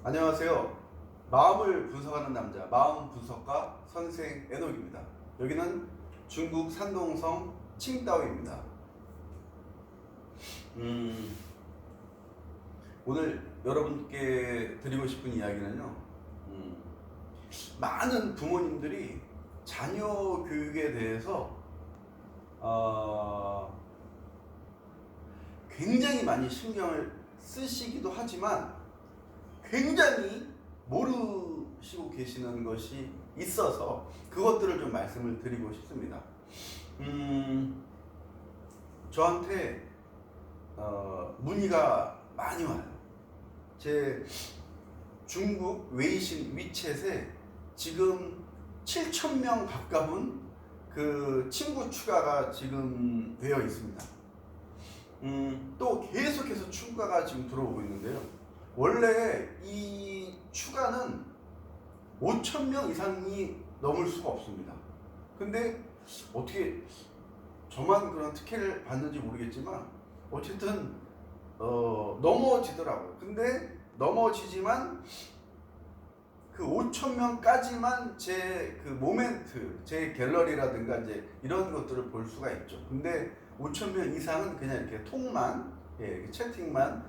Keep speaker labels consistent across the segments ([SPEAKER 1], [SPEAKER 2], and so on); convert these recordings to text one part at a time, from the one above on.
[SPEAKER 1] 안녕하세요. 마음을 분석하는 남자, 마음 분석가 선생 에녹입니다. 여기는 중국 산동성 칭다오입니다. 오늘 여러분께 드리고 싶은 이야기는요, 많은 부모님들이 자녀 교육에 대해서 굉장히 많이 신경을 쓰시기도 하지만 굉장히 모르시고 계시는 것이 있어서 그것들을 좀 말씀을 드리고 싶습니다. 저한테 문의가 많이 와요. 제 중국 웨이신 위챗에 지금 7,000명 가까운 그 친구 추가가 지금 되어 있습니다. 또 계속해서 추가가 지금 들어오고 있는데요. 원래 이 추가는 5,000명 이상이 넘을 수가 없습니다. 근데 어떻게 저만 그런 특혜를 받는지 모르겠지만 어쨌든 넘어지더라고요. 근데 넘어지지만 그 5,000명까지만 제 그 모멘트, 제 갤러리라든가 이제 이런 것들을 볼 수가 있죠. 근데 5,000명 이상은 그냥 이렇게 톡만, 이렇게 챗만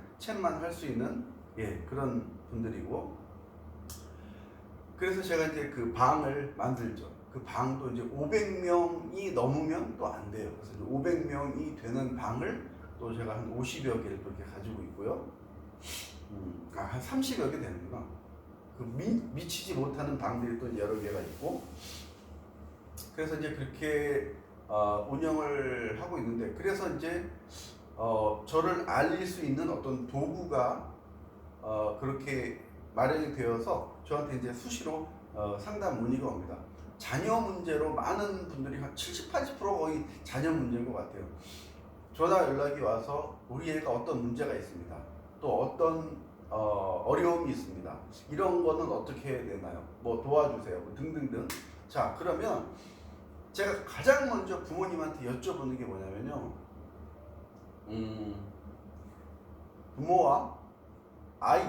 [SPEAKER 1] 할 수 있는 그런 분들이고, 그래서 제가 이제 그 방을 만들죠. 그 방도 이제 500명이 넘으면 또 안 돼요. 그래서 이제 500명이 되는 방을 또 제가 한 50여 개를 또 이렇게 가지고 있고요. 한 30여 개 되는구나. 그 미치지 못하는 방들이 또 여러 개가 있고, 그래서 이제 그렇게 운영을 하고 있는데, 그래서 이제 저를 알릴 수 있는 어떤 도구가 그렇게 마련이 되어서 저한테 이제 수시로 상담 문의가 옵니다. 자녀 문제로 많은 분들이 한 70, 80% 거의 자녀 문제인 것 같아요. 전화 연락이 와서 우리 애가 어떤 문제가 있습니다. 또 어떤 어려움이 있습니다. 이런 거는 어떻게 해야 되나요? 뭐 도와주세요. 뭐 등등등. 자, 그러면 제가 가장 먼저 부모님한테 여쭤보는 게 뭐냐면요. 부모와 아이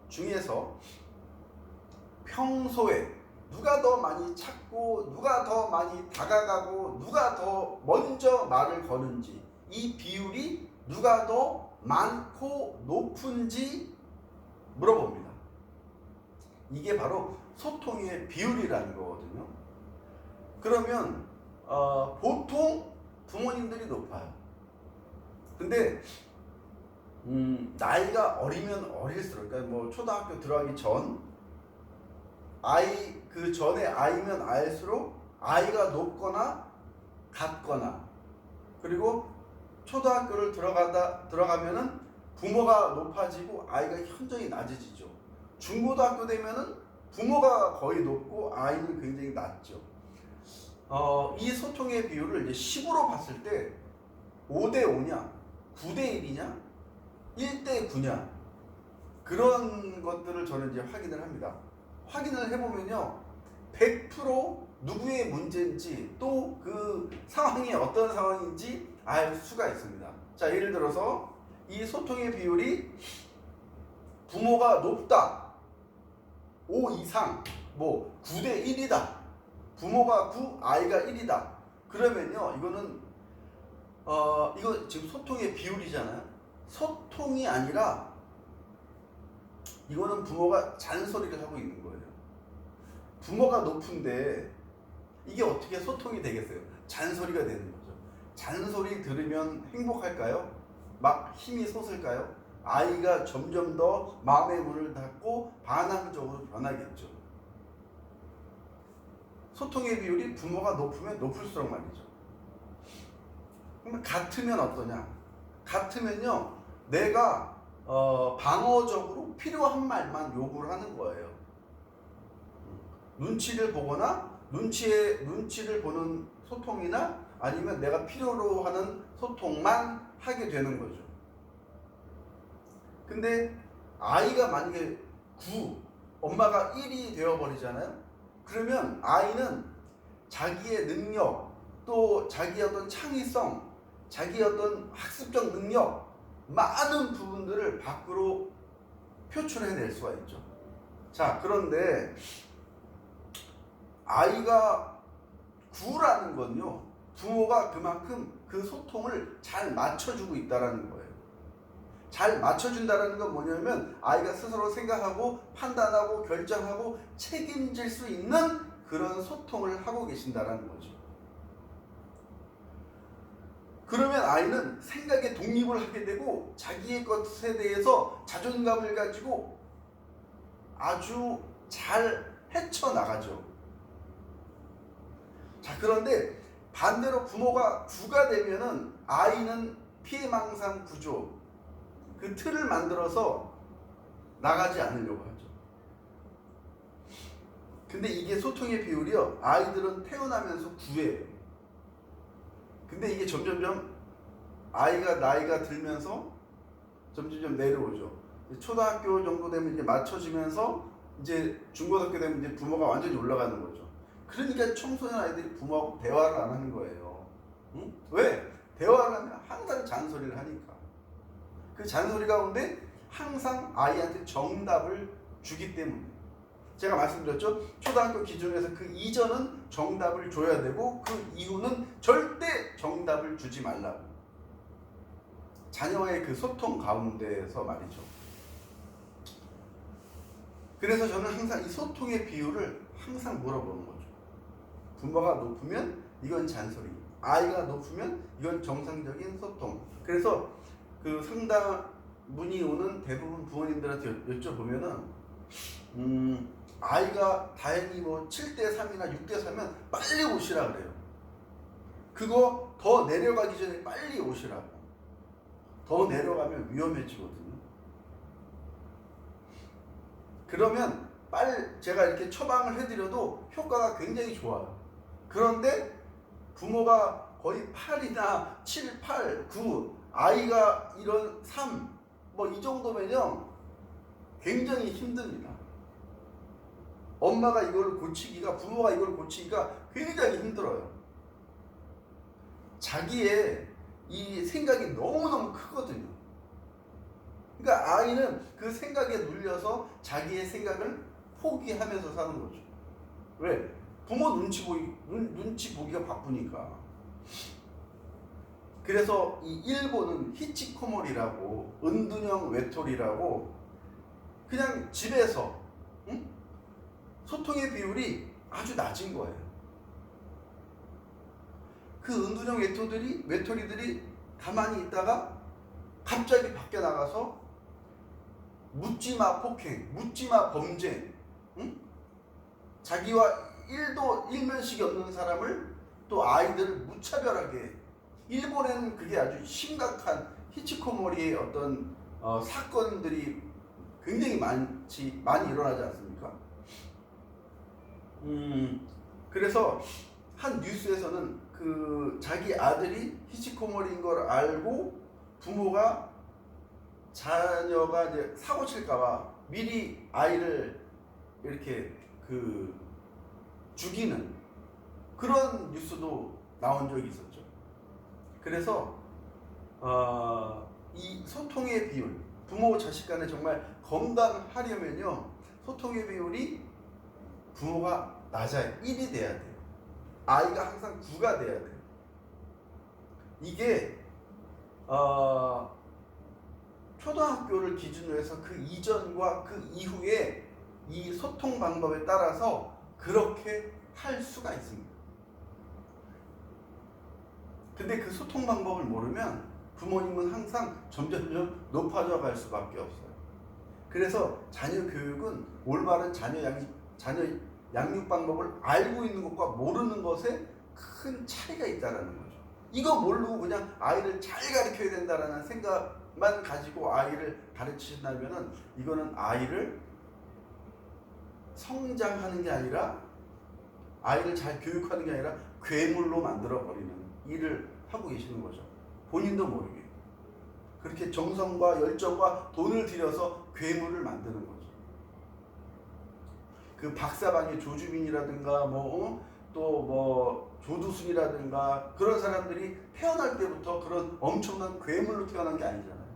[SPEAKER 1] 중에서 평소에 누가 더 많이 찾고 누가 더 많이 다가가고 누가 더 먼저 말을 거는지, 이 비율이 누가 더 많고 높은지 물어봅니다. 이게 바로 소통의 비율이라는 거거든요. 그러면 보통 부모님들이 높아요. 근데 나이가 어리면 어릴수록, 그러니까 뭐 초등학교 들어가기 전 아이, 그 전에 아이면 알수록 아이가 높거나 같거나, 그리고 초등학교를 들어가면은 부모가 높아지고 아이가 현저히 낮아지죠. 중고등학교 되면은 부모가 거의 높고 아이는 굉장히 낮죠. 이 소통의 비율을 이제 10으로 봤을 때 5대 5냐, 9대 1이냐, 1대 9냐, 그런 것들을 저는 이제 확인을 합니다. 확인을 해보면요, 100% 누구의 문제인지 또 그 상황이 어떤 상황인지 알 수가 있습니다. 자, 예를 들어서 이 소통의 비율이 부모가 높다, 5 이상, 뭐 9대 1이다, 부모가 9, 아이가 1이다. 그러면요, 이거는 이거 지금 소통의 비율이잖아요. 소통이 아니라 이거는 부모가 잔소리를 하고 있는 거예요. 부모가 높은데 이게 어떻게 소통이 되겠어요? 잔소리가 되는 거죠. 잔소리 들으면 행복할까요? 막 힘이 솟을까요? 아이가 점점 더 마음의 문을 닫고 반항적으로 변하겠죠. 소통의 비율이 부모가 높으면 높을수록 말이죠. 그럼 같으면 어떠냐? 같으면요, 내가 방어적으로 필요한 말만 요구를 하는 거예요. 눈치를 보거나 눈치를 보는 소통이나 아니면 내가 필요로 하는 소통만 하게 되는 거죠. 근데 아이가 만약에 9, 엄마가 1이 되어버리잖아요. 그러면 아이는 자기의 능력, 또 자기의 어떤 창의성, 자기의 어떤 학습적 능력, 많은 부분들을 밖으로 표출해낼 수가 있죠. 자, 그런데 아이가 구라는 건요, 부모가 그만큼 그 소통을 잘 맞춰주고 있다는 거예요. 잘 맞춰준다는 건 뭐냐면 아이가 스스로 생각하고 판단하고 결정하고 책임질 수 있는 그런 소통을 하고 계신다는 거죠. 그러면 아이는 생각에 독립을 하게 되고 자기의 것에 대해서 자존감을 가지고 아주 잘 헤쳐나가죠. 자, 그런데 반대로 부모가 구가 되면은 아이는 피해망상 구조, 그 틀을 만들어서 나가지 않으려고 하죠. 근데 이게 소통의 비율이요, 아이들은 태어나면서 9예요. 근데 이게 점점점 아이가 나이가 들면서 점점점 내려오죠. 초등학교 정도 되면 이제 맞춰지면서 이제 중고등학교 되면 이제 부모가 완전히 올라가는 거죠. 그러니까 청소년 아이들이 부모하고 대화를 안 하는 거예요. 응? 왜? 대화를 하면 항상 잔소리를 하니까. 그 잔소리 가운데 항상 아이한테 정답을 주기 때문에. 제가 말씀드렸죠? 초등학교 기준에서 그 이전은 정답을 줘야 되고 그 이후는 절대 정답을 주지 말라고. 자녀와의 그 소통 가운데서 말이죠. 그래서 저는 항상 이 소통의 비율을 항상 물어보는 거죠. 부모가 높으면 이건 잔소리, 아이가 높으면 이건 정상적인 소통. 그래서 그 상담 문의 오는 대부분 부모님들한테 여쭤보면은 아이가 다행히 뭐 7대3이나 6대3면 빨리 오시라 그래요. 그거 더 내려가기 전에 빨리 오시라고. 더 내려가면 위험해지거든요. 그러면 빨리 제가 이렇게 처방을 해드려도 효과가 굉장히 좋아요. 그런데 부모가 거의 8이나 7, 8, 9, 아이가 이런 3, 뭐 이 정도면요 굉장히 힘듭니다. 엄마가 이걸 고치기가, 부모가 이걸 고치기가 굉장히 힘들어요. 자기의 이 생각이 너무너무 크거든요. 그러니까 아이는 그 생각에 눌려서 자기의 생각을 포기하면서 사는 거죠. 왜? 부모 눈치 보기가 바쁘니까. 그래서 이 일본은 히치코모리라고, 은둔형 외톨이라고, 그냥 집에서 소통의 비율이 아주 낮은 거예요. 그 은둔형 외톨이들이 가만히 있다가 갑자기 밖에 나가서 묻지마 폭행, 묻지마 범죄, 자기와 일면식이 없는 사람을 또 아이들을 무차별하게. 일본에는 그게 아주 심각한 히치코모리의 어떤 사건들이 굉장히 많이 일어나지 않습니까? 그래서 한 뉴스에서는 그 자기 아들이 히치코모리인 걸 알고 부모가 자녀가 이제 사고 칠까봐 미리 아이를 이렇게 그 죽이는 그런 뉴스도 나온 적이 있었죠. 그래서 이 소통의 비율, 부모 자식 간에 정말 건강하려면요, 소통의 비율이 부모가 낮아요. 1이 돼야 돼요. 아이가 항상 9가 돼야 돼요. 이게 초등학교를 기준으로 해서 그 이전과 그 이후에 이 소통 방법에 따라서 그렇게 할 수가 있습니다. 근데 그 소통 방법을 모르면 부모님은 항상 점점점 높아져 갈 수밖에 없어요. 그래서 자녀 교육은 올바른 자녀 양육 방법을 알고 있는 것과 모르는 것에 큰 차이가 있다는 거죠. 이거 모르고 그냥 아이를 잘 가르쳐야 된다는 생각만 가지고 아이를 가르치신다면 이거는 아이를 성장하는 게 아니라, 아이를 잘 교육하는 게 아니라 괴물로 만들어버리는 일을 하고 계시는 거죠. 본인도 모르게. 그렇게 정성과 열정과 돈을 들여서 괴물을 만드는 거죠. 그 박사방의 조주빈이라든가 또 뭐 조두순이라든가 그런 사람들이 태어날 때부터 그런 엄청난 괴물로 태어난 게 아니잖아요.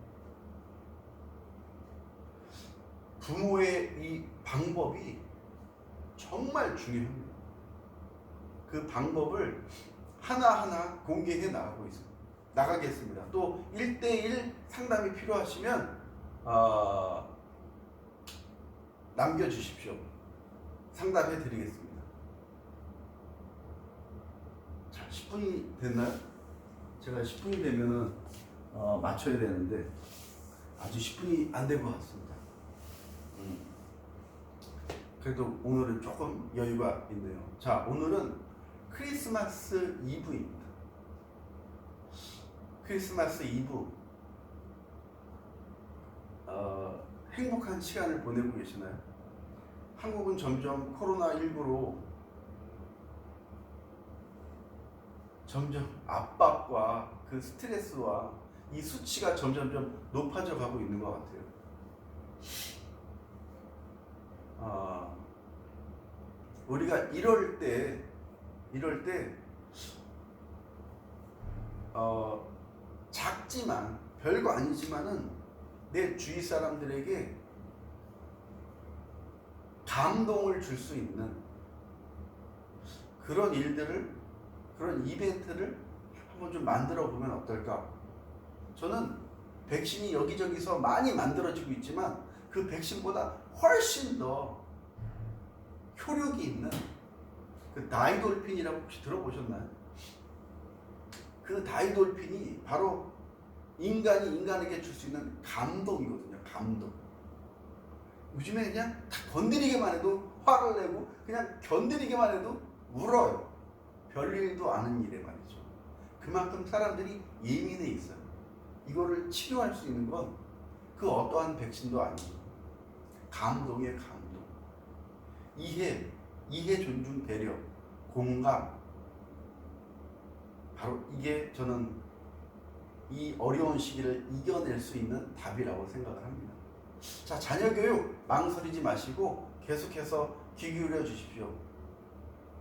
[SPEAKER 1] 부모의 이 방법이 정말 중요합니다. 그 방법을 하나하나 공개해 나가고 있습니다. 나가겠습니다. 또 1대1 상담이 필요하시면 남겨주십시오. 상담해 드리겠습니다. 자, 10분이 됐나요? 제가 10분이 되면은 맞춰야 되는데 아주 10분이 안 된 것 같습니다. 그래도 오늘은 조금 여유가 있네요. 자, 오늘은 크리스마스 이브입니다. 크리스마스 이브 행복한 시간을 보내고 계시나요? 한국은 점점 코로나19로 점점 압박과 그 스트레스와 이 수치가 점점점 높아져 가고 있는 것 같아요. 우리가 이럴 때 작지만 별거 아니지만은 내 주위 사람들에게 감동을 줄 수 있는 그런 일들을, 그런 이벤트를 한번 좀 만들어 보면 어떨까? 저는 백신이 여기저기서 많이 만들어지고 있지만 그 백신보다 훨씬 더 효력이 있는 그 다이돌핀이라고 혹시 들어보셨나요? 그 다이돌핀이 바로 인간이 인간에게 줄 수 있는 감동이거든요. 감동. 요즘에 그냥 건드리기만 해도 화를 내고 그냥 견디기만 해도 울어요. 별일도 아닌 일에 말이죠. 그만큼 사람들이 예민해 있어요. 이거를 치료할 수 있는 건 그 어떠한 백신도 아니고 감동의 감동. 이해, 존중, 배려, 공감. 바로 이게 저는 이 어려운 시기를 이겨낼 수 있는 답이라고 생각을 합니다. 자, 자녀 교육 망설이지 마시고 계속해서 귀 기울여 주십시오.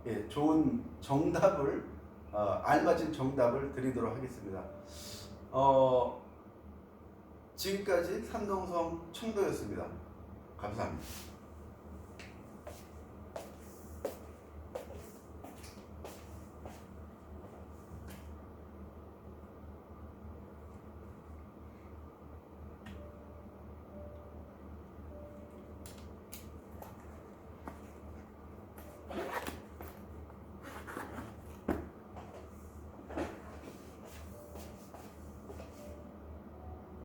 [SPEAKER 1] 예, 좋은 정답을 알맞은 정답을 드리도록 하겠습니다. 지금까지 산동성 청도였습니다. 감사합니다.